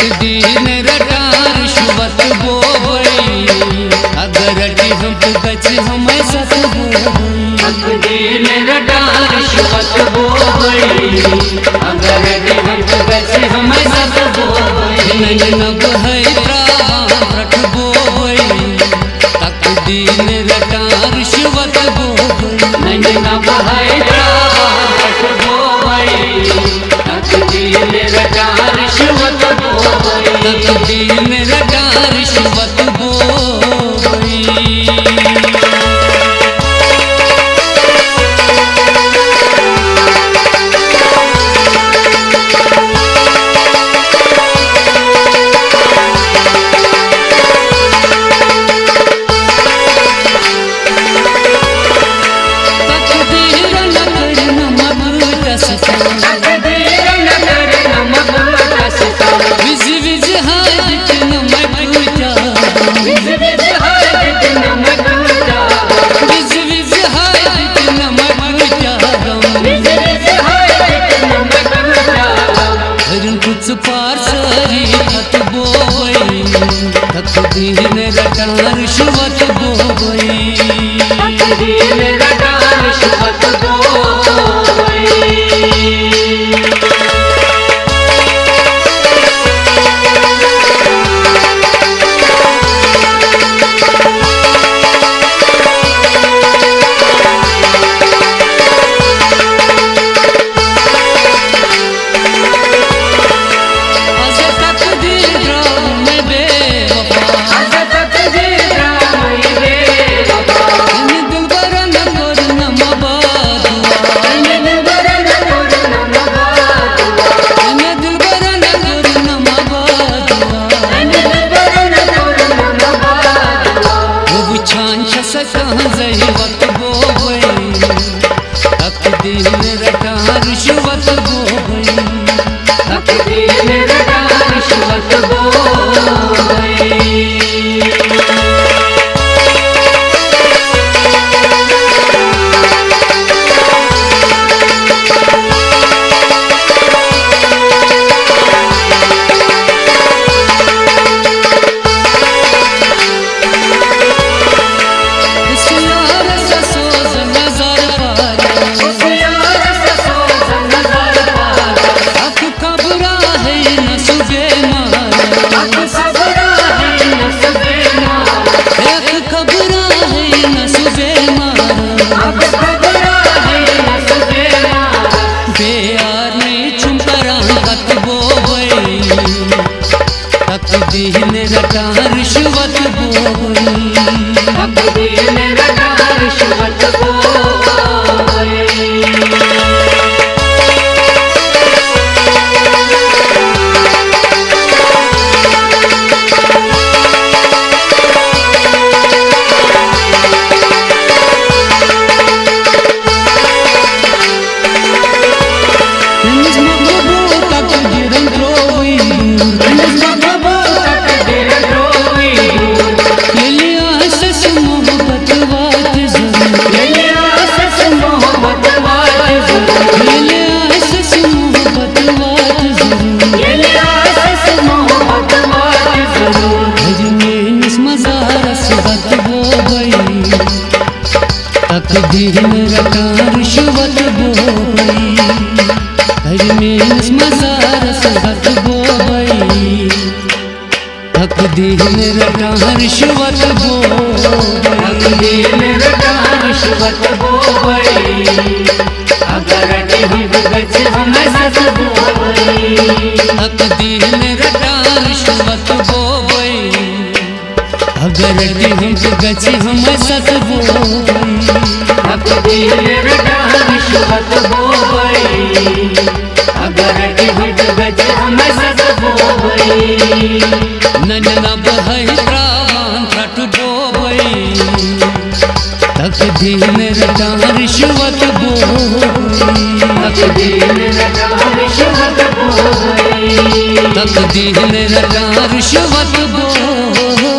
तकदीर रटा रिश्वत बोबई अगर रटी हम तो गच हम सत बोबई तकदीर रटा रिश्वत बोबई अगर रटी हम तो गच हम सत बोबई नब है प्राण रट बोबई तकदीर रटा रिश्वत बोबई नब है प्राण रट बोबई तकदीर रटा रिश्वत बोबई तकदीर रटा रिश्वत बोबई तकदीर रटा रिश्वत बोबई तकदीर रटा रिश्वत बोबई तकदीर रटा रिश्वत बोबई तकदीर रटा रिश्वत बोबई तकदीर रटा रिश्वत बोबई तकदीर रटा रिश्वत बोबई तकदीर रटा रिश्वत बोबई मजार सगत बोबई तकदीर रटा रिश्वत बोबई तकदीर रटा रिश्वत बोबई अगर रटी हम गच हम सत बोबई तकदीर रटा रिश्वत बोबई अगर रटी हम गच हम सत बोबई तकदीर रटा रिश्वत बोबई अगर रटी हम गच हम सत बोबई नब है प्राण रट बोबई तकदीर रटा रिश्वत बोबई तकदीर रटा रिश्वत बोबई तकदीर रटा रिश्वत बोबई।